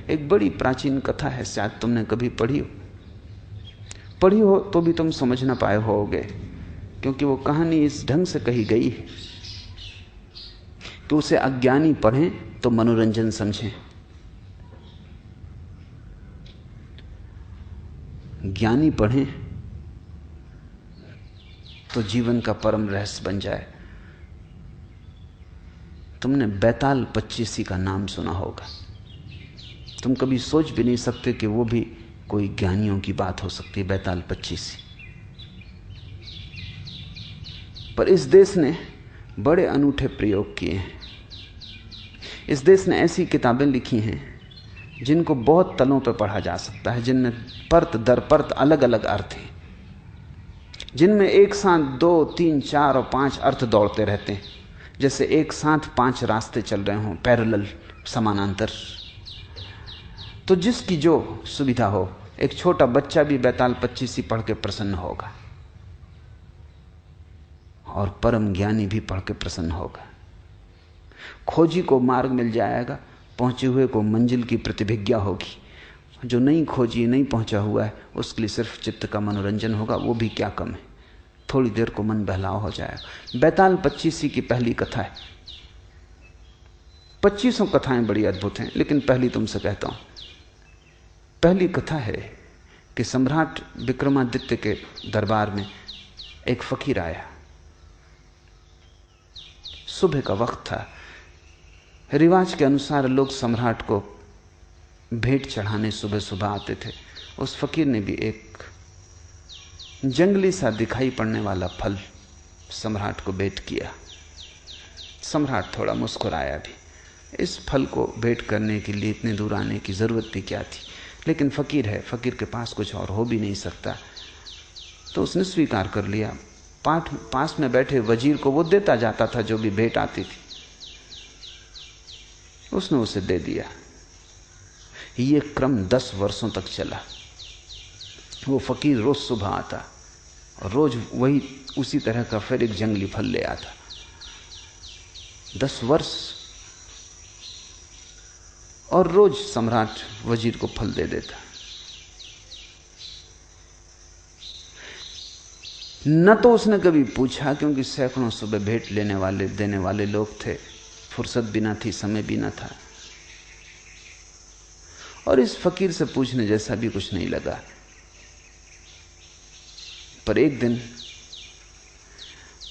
एक बड़ी प्राचीन कथा है, शायद तुमने कभी पढ़ी हो तो भी तुम समझ ना पाए होगे, क्योंकि वो कहानी इस ढंग से कही गई है कि उसे अज्ञानी पढ़ें तो मनोरंजन समझें, ज्ञानी पढ़ें तो जीवन का परम रहस्य बन जाए। तुमने बैताल पच्चीसी का नाम सुना होगा। तुम कभी सोच भी नहीं सकते कि वो भी कोई ज्ञानियों की बात हो सकती है, बैताल पच्चीसी। पर इस देश ने बड़े अनूठे प्रयोग किए हैं। इस देश ने ऐसी किताबें लिखी हैं जिनको बहुत तलों पर पढ़ा जा सकता है, जिनमें परत दर परत अलग अलग अर्थ हैं, जिनमें एक साथ 2, 3, 4 और 5 अर्थ दौड़ते रहते हैं, जैसे एक साथ 5 रास्ते चल रहे हों, पैरेलल, समानांतर। तो जिसकी जो सुविधा हो, एक छोटा बच्चा भी बैताल पच्चीसी पढ़ के प्रसन्न होगा और परम ज्ञानी भी पढ़ के प्रसन्न होगा। खोजी को मार्ग मिल जाएगा, पहुंचे हुए को मंजिल की प्रतिभिज्ञा होगी। जो नहीं खोजी, नहीं पहुंचा हुआ है, उसके लिए सिर्फ चित्त का मनोरंजन होगा, वो भी क्या कम है, थोड़ी देर को मन बहलाव हो जाएगा। बैताल पच्चीसी की पहली कथा है। 2500 कथाएं बड़ी अद्भुत हैं, लेकिन पहली तुमसे कहता हूं। पहली कथा है कि सम्राट विक्रमादित्य के दरबार में एक फकीर आया। सुबह का वक्त था। रिवाज के अनुसार लोग सम्राट को भेंट चढ़ाने सुबह सुबह आते थे। उस फकीर ने भी एक जंगली सा दिखाई पड़ने वाला फल सम्राट को भेंट किया। सम्राट थोड़ा मुस्कुराया भी। इस फल को भेंट करने के लिए इतने दूर आने की जरूरत भी क्या थी, लेकिन फकीर है, फकीर के पास कुछ और हो भी नहीं सकता, तो उसने स्वीकार कर लिया। पास में बैठे वजीर को वो देता जाता था जो भी भेंट आती थी, उसने उसे दे दिया। ये क्रम 10 वर्षों तक चला। वो फकीर रोज सुबह आता और रोज वही उसी तरह का फिर एक जंगली फल ले आता। 10 वर्ष, और रोज सम्राट वजीर को फल दे देता। न तो उसने कभी पूछा, क्योंकि सैकड़ों सुबह भेंट लेने वाले देने वाले लोग थे, फुर्सत भी ना थी, समय भी ना था, और इस फकीर से पूछने जैसा भी कुछ नहीं लगा। पर एक दिन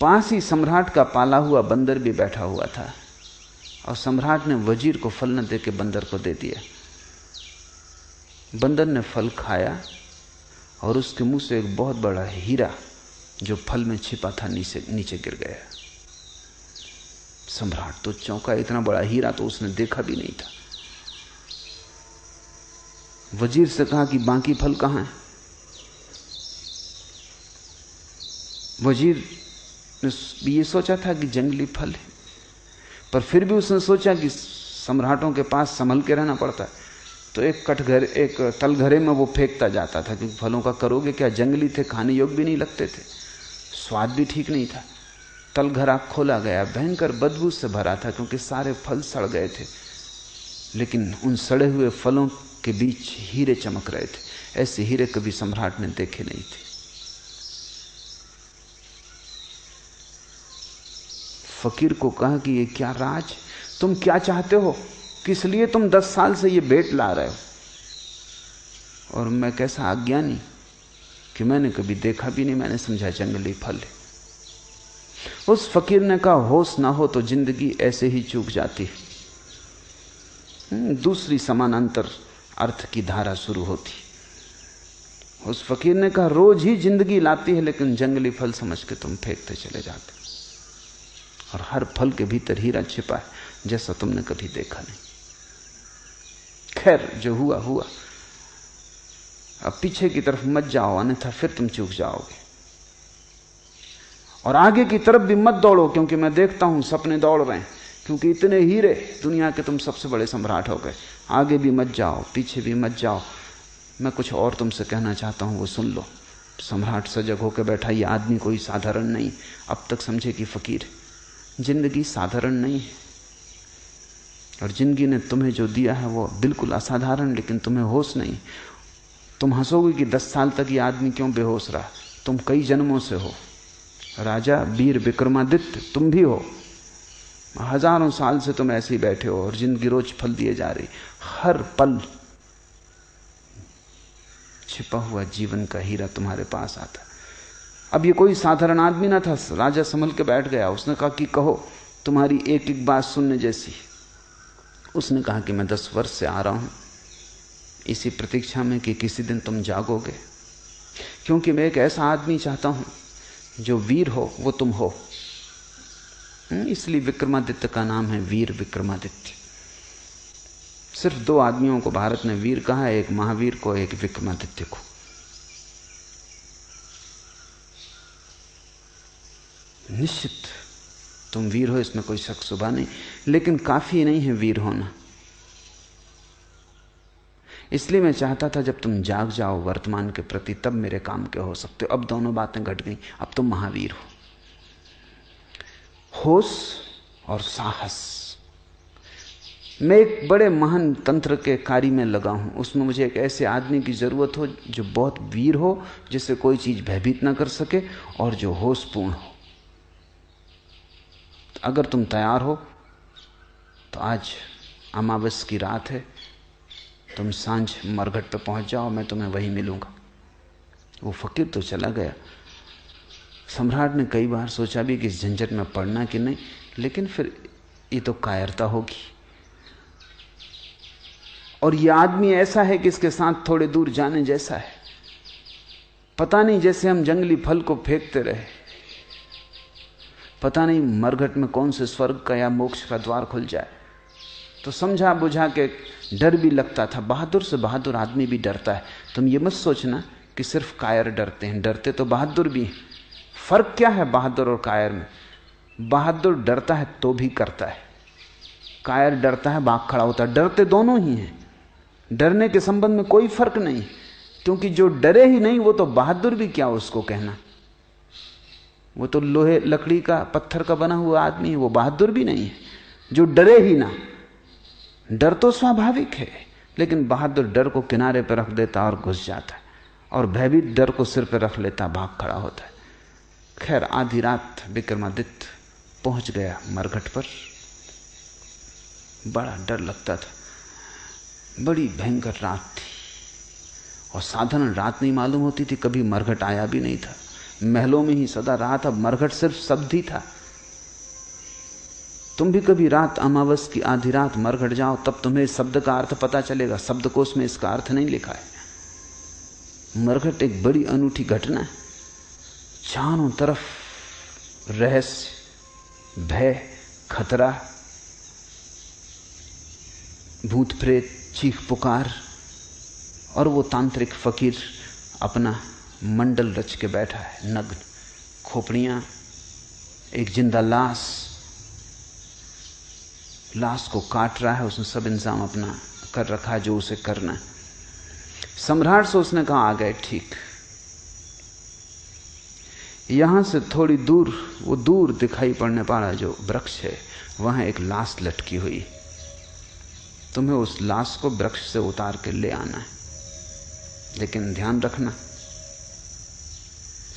पास ही सम्राट का पाला हुआ बंदर भी बैठा हुआ था, और सम्राट ने वजीर को फल न दे के बंदर को दे दिया। बंदर ने फल खाया और उसके मुंह से एक बहुत बड़ा हीरा जो फल में छिपा था नीचे गिर गया। सम्राट तो चौंका, इतना बड़ा हीरा तो उसने देखा भी नहीं था। वजीर से कहा कि बाकी फल कहां है? वजीर ने ये सोचा था कि जंगली फल है, पर फिर भी उसने सोचा कि सम्राटों के पास संभल के रहना पड़ता है, तो एक तलघरे में वो फेंकता जाता था, क्योंकि फलों का करोगे क्या, जंगली थे, खाने योग्य भी नहीं लगते थे, स्वाद भी ठीक नहीं था। तलघरा खोला गया, भयंकर बदबू से भरा था, क्योंकि सारे फल सड़ गए थे, लेकिन उन सड़े हुए फलों के बीच हीरे चमक रहे थे। ऐसे हीरे कभी सम्राट ने देखे नहीं थे। फकीर को कहा कि ये क्या राज, तुम क्या चाहते हो, किस लिए तुम 10 साल से ये भेंट ला रहे हो, और मैं कैसा अज्ञानी कि मैंने कभी देखा भी नहीं, मैंने समझा जंगली फल है। उस फकीर ने कहा, होश ना हो तो जिंदगी ऐसे ही चूक जाती है। दूसरी समानांतर अर्थ की धारा शुरू होती। उस फकीर ने कहा, रोज ही जिंदगी लाती है, लेकिन जंगली फल समझ के तुम फेंकते चले जाते, और हर फल के भीतर हीरा छिपा है जैसा तुमने कभी देखा नहीं। खैर, जो हुआ हुआ, अब पीछे की तरफ मत जाओ, अन्यथा फिर तुम चूक जाओगे, और आगे की तरफ भी मत दौड़ो, क्योंकि मैं देखता हूं सपने दौड़ रहे हैं, क्योंकि इतने हीरे, दुनिया के तुम सबसे बड़े सम्राट हो गए। आगे भी मत जाओ, पीछे भी मत जाओ, मैं कुछ और तुमसे कहना चाहता हूं, वो सुन लो। सम्राट सजग होकर बैठा। ये आदमी कोई साधारण नहीं, अब तक समझे कि फकीर। जिंदगी साधारण नहीं है, और जिंदगी ने तुम्हें जो दिया है वो बिल्कुल असाधारण, लेकिन तुम्हें होश नहीं। तुम हंसोगे कि 10 साल तक ये आदमी क्यों बेहोश रहा। तुम कई जन्मों से हो। राजा वीर विक्रमादित्य तुम भी हो। हजारों साल से तुम ऐसे ही बैठे हो और जिंदगी रोज फल दिए जा रही। हर पल छिपा हुआ जीवन का हीरा तुम्हारे पास आता। अब ये कोई साधारण आदमी ना था। राजा संभल के बैठ गया। उसने कहा कि कहो, तुम्हारी एक एक बात सुनने जैसी। उसने कहा कि मैं 10 वर्ष से आ रहा हूं इसी प्रतीक्षा में कि किसी दिन तुम जागोगे, क्योंकि मैं एक ऐसा आदमी चाहता हूं जो वीर हो, वो तुम हो। इसलिए विक्रमादित्य का नाम है वीर विक्रमादित्य। सिर्फ 2 आदमियों को भारत ने वीर कहा है, एक महावीर को, एक विक्रमादित्य को। निश्चित तुम वीर हो, इसमें कोई शक शुबा नहीं, लेकिन काफी नहीं है वीर होना। इसलिए मैं चाहता था जब तुम जाग जाओ वर्तमान के प्रति, तब मेरे काम के हो सकते हो। अब दोनों बातें घट गई। अब तुम महावीर हो। होश और साहस। मैं एक बड़े महान तंत्र के कार्य में लगा हूं। उसमें मुझे एक ऐसे आदमी की जरूरत हो जो बहुत वीर हो, जिसे कोई चीज भयभीत ना कर सके, और जो होशपूर्ण हो। अगर तुम तैयार हो तो आज अमावस की रात है, तुम सांझ मरघट पे पहुंच जाओ, मैं तुम्हें वहीं मिलूंगा। वो फकीर तो चला गया। सम्राट ने कई बार सोचा भी कि इस झंझट में पड़ना कि नहीं, लेकिन फिर ये तो कायरता होगी। और ये आदमी ऐसा है कि इसके साथ थोड़े दूर जाने जैसा है। पता नहीं, जैसे हम जंगली फल को फेंकते रहे, पता नहीं मरघट में कौन से स्वर्ग का या मोक्ष का द्वार खुल जाए। तो समझा बुझा के डर भी लगता था। बहादुर से बहादुर आदमी भी डरता है। तुम ये मत सोचना कि सिर्फ कायर डरते हैं, डरते तो बहादुर भी हैं। फर्क क्या है बहादुर और कायर में? बहादुर डरता है तो भी करता है, कायर डरता है भाग खड़ा होता है। डरते दोनों ही हैं। डरने के संबंध में कोई फर्क नहीं, क्योंकि जो डरे ही नहीं वो तो बहादुर भी क्या उसको कहना। वो तो लोहे लकड़ी का पत्थर का बना हुआ आदमी है, वो बहादुर भी नहीं है जो डरे ही ना। डर तो स्वाभाविक है, लेकिन बहादुर डर को किनारे पर रख देता और घुस जाता है, और भयभीत डर को सिर पर रख लेता, भाग खड़ा होता है। खैर आधी रात विक्रमादित्य पहुंच गया मरघट पर। बड़ा डर लगता था, बड़ी भयंकर रात थी, और साधारण रात नहीं मालूम होती थी। कभी मरघट आया भी नहीं था, महलों में ही सदा रहा था। मरघट सिर्फ शब्द ही था। तुम भी कभी रात अमावस की आधी रात मरघट जाओ, तब तुम्हें इस शब्द का अर्थ पता चलेगा। शब्दकोश में इसका अर्थ नहीं लिखा है। मरघट एक बड़ी अनूठी घटना है। चारों तरफ रहस्य, भय, खतरा, भूत प्रेत, चीख पुकार, और वो तांत्रिक फकीर अपना मंडल रच के बैठा है, नग्न। खोपड़ियां, एक जिंदा लाश को काट रहा है। उसने सब इंतजाम अपना कर रखा है जो उसे करना है। सम्राट से उसने कहा आ गए ठीक। यहां से थोड़ी दूर, वो दूर दिखाई पड़ने वाला जो वृक्ष है, वहां एक लाश लटकी हुई। तुम्हें उस लाश को वृक्ष से उतार के ले आना है, लेकिन ध्यान रखना,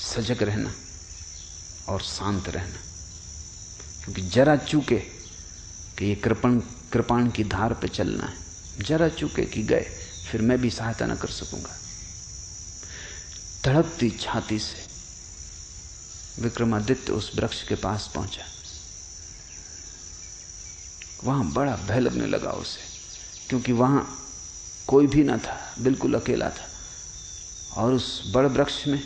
सजग रहना और शांत रहना, क्योंकि जरा चूके कि ये कृपाण की धार पे चलना है। जरा चूके कि गए, फिर मैं भी सहायता न कर सकूंगा। धड़कती छाती से विक्रमादित्य उस वृक्ष के पास पहुंचा। वहां बड़ा भय लगने लगा उसे, क्योंकि वहां कोई भी ना था, बिल्कुल अकेला था। और उस बड़े वृक्ष में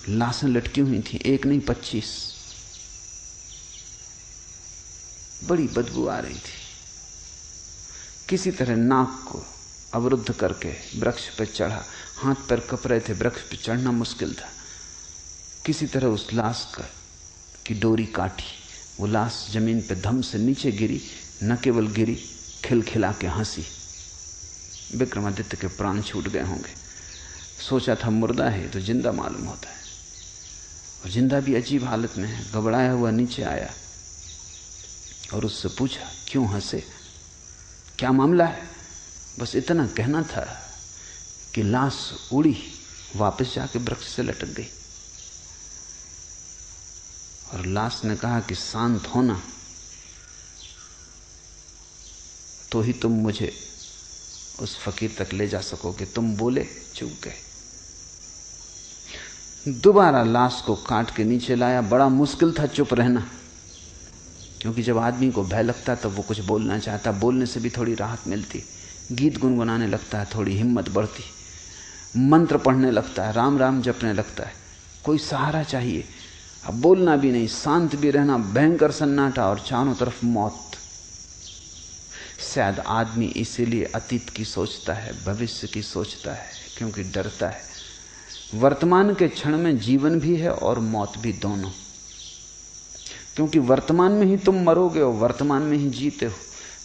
लाशें लटकी हुई थी, एक नहीं 25। बड़ी बदबू आ रही थी। किसी तरह नाक को अवरुद्ध करके वृक्ष पर चढ़ा। हाथ पैर कप रहे थे, वृक्ष पर चढ़ना मुश्किल था। किसी तरह उस लाश की डोरी काटी। वो लाश जमीन पे धम से नीचे गिरी। न केवल गिरी, खिलखिला के हंसी। विक्रमादित्य के प्राण छूट गए होंगे। सोचा था मुर्दा है तो जिंदा मालूम होता है, और जिंदा भी अजीब हालत में है। घबराया हुआ नीचे आया, और उससे पूछा, क्यों हंसे, क्या मामला है? बस इतना कहना था कि लाश उड़ी, वापस जाके वृक्ष से लटक गई। और लाश ने कहा कि शांत होना तो ही तुम मुझे उस फकीर तक ले जा सकोगे। तुम बोले, चूक गए। दोबारा लाश को काट के नीचे लाया। बड़ा मुश्किल था चुप रहना, क्योंकि जब आदमी को भय लगता है तब वो कुछ बोलना चाहता, बोलने से भी थोड़ी राहत मिलती। गीत गुनगुनाने लगता है, थोड़ी हिम्मत बढ़ती, मंत्र पढ़ने लगता है, राम राम जपने लगता है, कोई सहारा चाहिए। अब बोलना भी नहीं, शांत भी रहना, भयंकर सन्नाटा और चारों तरफ मौत। शायद आदमी इसीलिए अतीत की सोचता है, भविष्य की सोचता है, क्योंकि डरता है। वर्तमान के क्षण में जीवन भी है और मौत भी, दोनों। क्योंकि वर्तमान में ही तुम मरोगे हो, वर्तमान में ही जीते हो।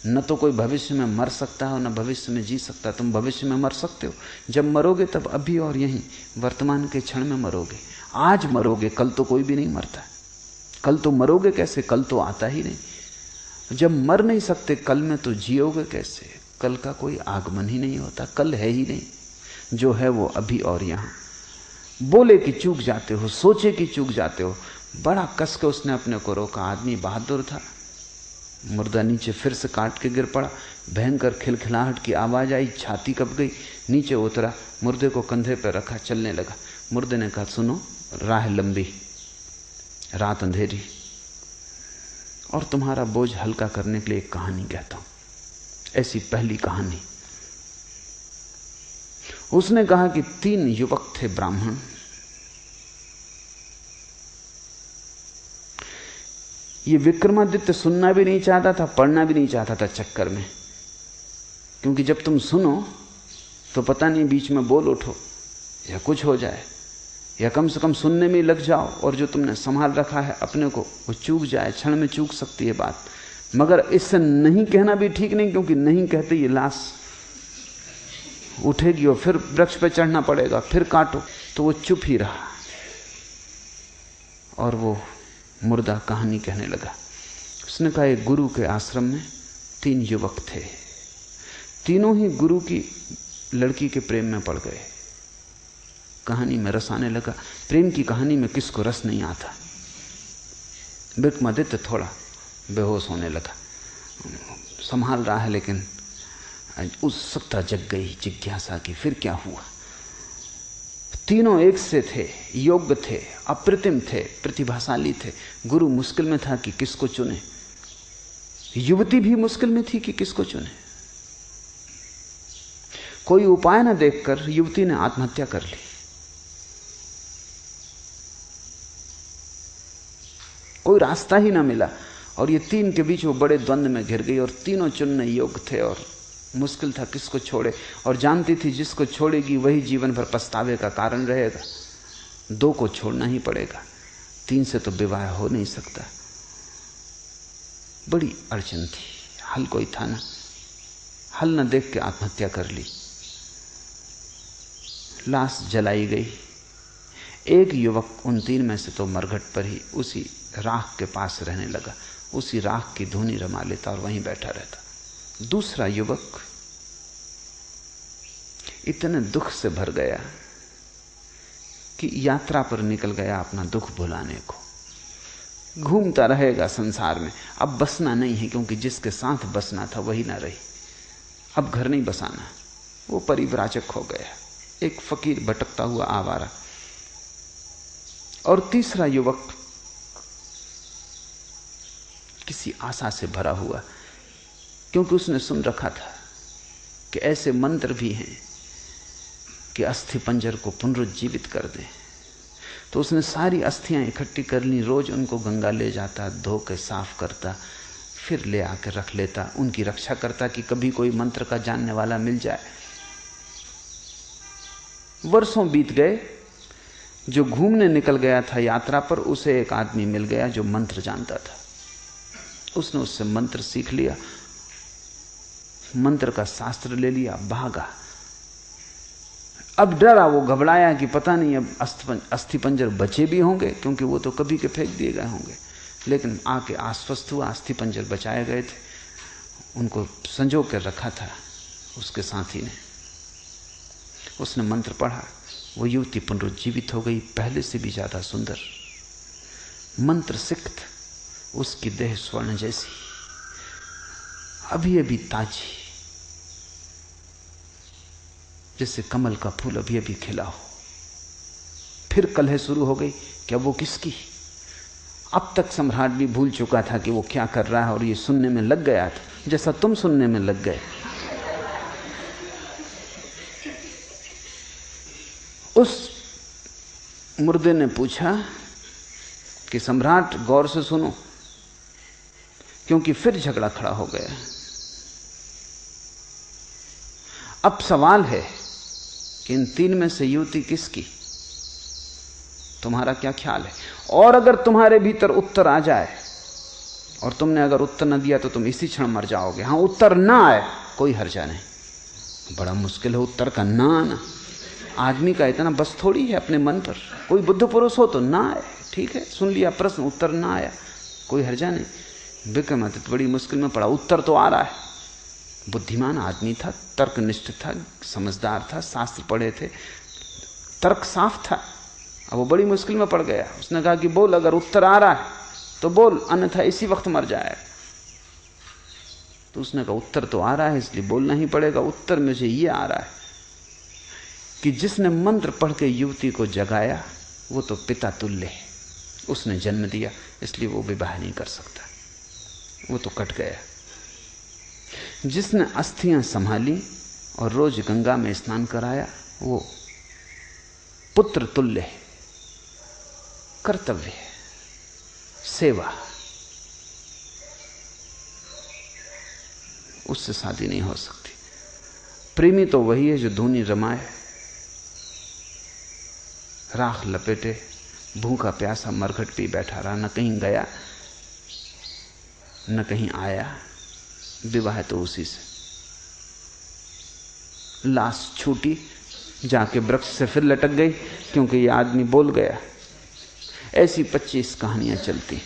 न तो कोई भविष्य में मर सकता है, न भविष्य में जी सकता है। तुम भविष्य में मर सकते हो, जब मरोगे तब अभी और यहीं वर्तमान के क्षण में मरोगे। आज मरोगे, कल तो कोई भी नहीं मरता। कल तो मरोगे कैसे, कल तो आता ही नहीं। जब मर नहीं सकते कल में, तो जियोगे कैसे? कल का कोई आगमन ही नहीं होता, कल है ही नहीं। जो है वो अभी और यहां। बोले कि चूक जाते हो, सोचे कि चूक जाते हो। बड़ा कस के उसने अपने को रोका। आदमी बहादुर था। मुर्दा नीचे फिर से काट के गिर पड़ा। भयंकर खिलखिलाहट की आवाज आई, छाती कँप गई। नीचे उतरा, मुर्दे को कंधे पर रखा, चलने लगा। मुर्दे ने कहा, सुनो, राह लंबी, रात अंधेरी, और तुम्हारा बोझ हल्का करने के लिए एक कहानी कहता हूं। ऐसी पहली कहानी। उसने कहा कि 3 युवक थे, ब्राह्मण। ये विक्रमादित्य सुनना भी नहीं चाहता था, पढ़ना भी नहीं चाहता था चक्कर में, क्योंकि जब तुम सुनो तो पता नहीं बीच में बोल उठो या कुछ हो जाए, या कम से कम सुनने में लग जाओ और जो तुमने संभाल रखा है अपने को वो चूक जाए। क्षण में चूक सकती है बात। मगर इससे नहीं कहना भी ठीक नहीं, क्योंकि नहीं कहते ये लाश उठेगी और फिर वृक्ष पर चढ़ना पड़ेगा, फिर काटो। तो वो चुप ही रहा और वो मुर्दा कहानी कहने लगा। उसने कहा, एक गुरु के आश्रम में 3 युवक थे। तीनों ही गुरु की लड़की के प्रेम में पड़ गए। कहानी में रस आने लगा। प्रेम की कहानी में किसको रस नहीं आता? विक्रमादित्य थोड़ा बेहोश होने लगा। संभाल रहा है, लेकिन उत्सुकता जग गई, जिज्ञासा की, फिर क्या हुआ? तीनों एक से थे, योग्य थे, अप्रतिम थे, प्रतिभाशाली थे। गुरु मुश्किल में था कि किसको चुने। युवती भी मुश्किल में थी कि किसको चुने। कोई उपाय न देखकर युवती ने आत्महत्या कर ली। कोई रास्ता ही ना मिला और ये 3 के बीच वो बड़े द्वंद्व में घिर गई। और तीनों चुनने योग्य थे और मुश्किल था किसको छोड़े। और जानती थी जिसको छोड़ेगी वही जीवन भर पछतावे का कारण रहेगा। 2 को छोड़ना ही पड़ेगा, 3 से तो विवाह हो नहीं सकता। बड़ी अड़चन थी, हल कोई था ना। हल न देख के आत्महत्या कर ली। लाश जलाई गई। एक युवक उन 3 में से तो मरघट पर ही उसी राख के पास रहने लगा, उसी राख की धुनी रमा लेता और वहीं बैठा रहता। दूसरा युवक इतने दुख से भर गया कि यात्रा पर निकल गया अपना दुख भुलाने को। घूमता रहेगा संसार में, अब बसना नहीं है, क्योंकि जिसके साथ बसना था वही ना रही। अब घर नहीं बसाना, वो परिव्राजक हो गया, एक फकीर भटकता हुआ आवारा। और तीसरा युवक किसी आशा से भरा हुआ, क्योंकि उसने सुन रखा था कि ऐसे मंत्र भी हैं कि अस्थि पंजर को पुनरुज्जीवित कर दें। तो उसने सारी अस्थियां इकट्ठी कर ली। रोज उनको गंगा ले जाता, धो के साफ करता, फिर ले आकर रख लेता, उनकी रक्षा करता कि कभी कोई मंत्र का जानने वाला मिल जाए। वर्षों बीत गए। जो घूमने निकल गया था यात्रा पर, उसे एक आदमी मिल गया जो मंत्र जानता था। उसने उससे मंत्र सीख लिया, मंत्र का शास्त्र ले लिया, भागा। अब डरा, वो घबराया कि पता नहीं अब अस्थि पंजर बचे भी होंगे, क्योंकि वो तो कभी के फेंक दिए गए होंगे। लेकिन आके आश्वस्त हुआ, अस्थि पंजर बचाए गए थे, उनको संजो कर रखा था उसके साथी ने। उसने मंत्र पढ़ा, वो युवती पुनरुज्जीवित हो गई, पहले से भी ज्यादा सुंदर, मंत्र सिक्त, उसकी देह स्वर्ण जैसी, अभी अभी ताजी, जैसे कमल का फूल अभी अभी खिला हो। फिर कलह शुरू हो गई, क्या वो किसकी? अब तक सम्राट भी भूल चुका था कि वो क्या कर रहा है, और ये सुनने में लग गया था जैसा तुम सुनने में लग गए। उस मुर्दे ने पूछा कि सम्राट गौर से सुनो, क्योंकि फिर झगड़ा खड़ा हो गया। अब सवाल है कि इन तीन में से युवती किसकी? तुम्हारा क्या ख्याल है? और अगर तुम्हारे भीतर उत्तर आ जाए, और तुमने अगर उत्तर न दिया तो तुम इसी क्षण मर जाओगे। हाँ, उत्तर ना आए कोई हर्जा नहीं। बड़ा मुश्किल है उत्तर का ना आना। आदमी का इतना बस थोड़ी है अपने मन पर। कोई बुद्ध पुरुष हो तो ना आए, ठीक है, सुन लिया प्रश्न, उत्तर ना आया, कोई हर्जा नहीं। विक्रमादित्य बड़ी मुश्किल में पड़ा। उत्तर तो आ रहा है, बुद्धिमान आदमी था, तर्कनिष्ठ था, समझदार था, शास्त्र पढ़े थे, तर्क साफ था। अब वो बड़ी मुश्किल में पड़ गया। उसने कहा कि बोल, अगर उत्तर आ रहा है तो बोल, अन्यथा इसी वक्त मर जाए। तो उसने कहा उत्तर तो आ रहा है, इसलिए बोलना ही पड़ेगा। उत्तर मुझे ये आ रहा है कि जिसने मंत्र पढ़ के युवती को जगाया वो तो पिता तुल्य है, उसने जन्म दिया, इसलिए वो विवाह नहीं कर सकता, वो तो कट गया। जिसने अस्थियां संभाली और रोज गंगा में स्नान कराया वो पुत्र तुल्य है, कर्तव्य है, सेवा, उससे शादी नहीं हो सकती। प्रेमी तो वही है जो धूनी रमाए, राख लपेटे, भूखा प्यासा मरघट पी बैठा रहा, न कहीं गया न कहीं आया। विवाह तो उसी से। लाश छूटी, जाके वृक्ष से फिर लटक गई, क्योंकि ये आदमी बोल गया। ऐसी 25 कहानियां चलती।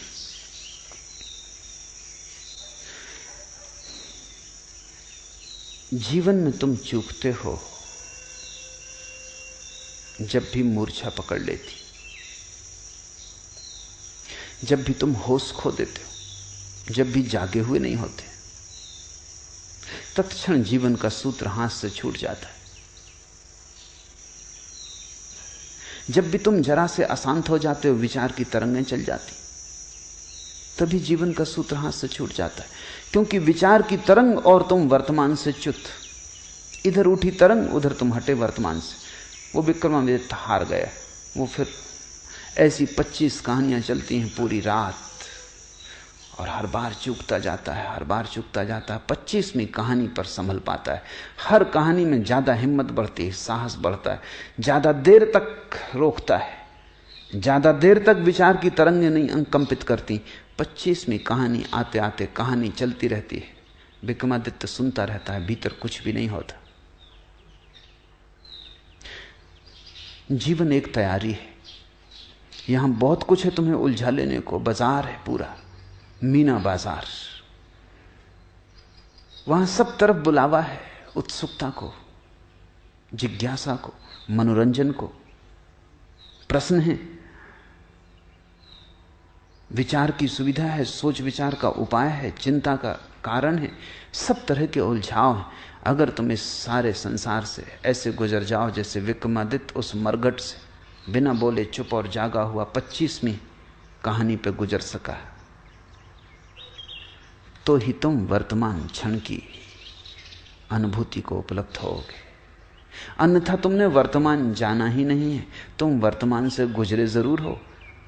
जीवन में तुम चूकते हो जब भी मूर्छा पकड़ लेती, जब भी तुम होश खो देते हो, जब भी जागे हुए नहीं होते, तत्क्षण जीवन का सूत्र हाथ से छूट जाता है। जब भी तुम जरा से अशांत हो जाते हो, विचार की तरंगें चल जाती, तभी जीवन का सूत्र हाथ से छूट जाता है। क्योंकि विचार की तरंग और तुम वर्तमान से च्युत, इधर उठी तरंग, उधर तुम हटे वर्तमान से। वो विक्रमादित्य हार गया। वो फिर ऐसी 25 कहानियां चलती हैं पूरी रात, और हर बार चूकता जाता है, हर बार चूकता जाता है। 25वीं कहानी पर संभल पाता है। हर कहानी में ज्यादा हिम्मत बढ़ती है, साहस बढ़ता है, ज्यादा देर तक रोकता है, ज्यादा देर तक विचार की तरंगें नहीं अंकंपित करती। 25वीं कहानी आते आते कहानी चलती रहती है। विक्रमादित्य सुनता रहता है, भीतर कुछ भी नहीं होता। जीवन एक तैयारी है। यहां बहुत कुछ है तुम्हें उलझा लेने को। बाजार है पूरा, मीना बाजार। वहां सब तरफ बुलावा है, उत्सुकता को, जिज्ञासा को, मनोरंजन को। प्रश्न है, विचार की सुविधा है, सोच विचार का उपाय है, चिंता का कारण है, सब तरह के उलझाव हैं। अगर तुम इस सारे संसार से ऐसे गुजर जाओ जैसे विक्रमादित्य उस मरघट से बिना बोले चुप और जागा हुआ 25वीं कहानी पे गुजर सका, तो ही तुम वर्तमान क्षण की अनुभूति को उपलब्ध होगे। अन्यथा तुमने वर्तमान जाना ही नहीं है। तुम वर्तमान से गुजरे जरूर हो,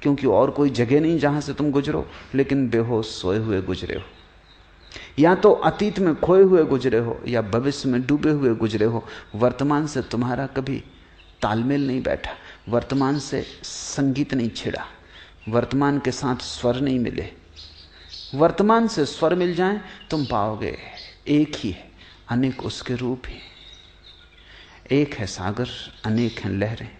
क्योंकि और कोई जगह नहीं जहां से तुम गुजरो, लेकिन बेहोश सोए हुए गुजरे हो। या तो अतीत में खोए हुए गुजरे हो, या भविष्य में डूबे हुए गुजरे हो। वर्तमान से तुम्हारा कभी तालमेल नहीं बैठा, वर्तमान से संगीत नहीं छिड़ा, वर्तमान के साथ स्वर नहीं मिले। वर्तमान से स्वर मिल जाएं, तुम पाओगे एक ही है, अनेक उसके रूप ही। एक है सागर, अनेक हैं लहरें।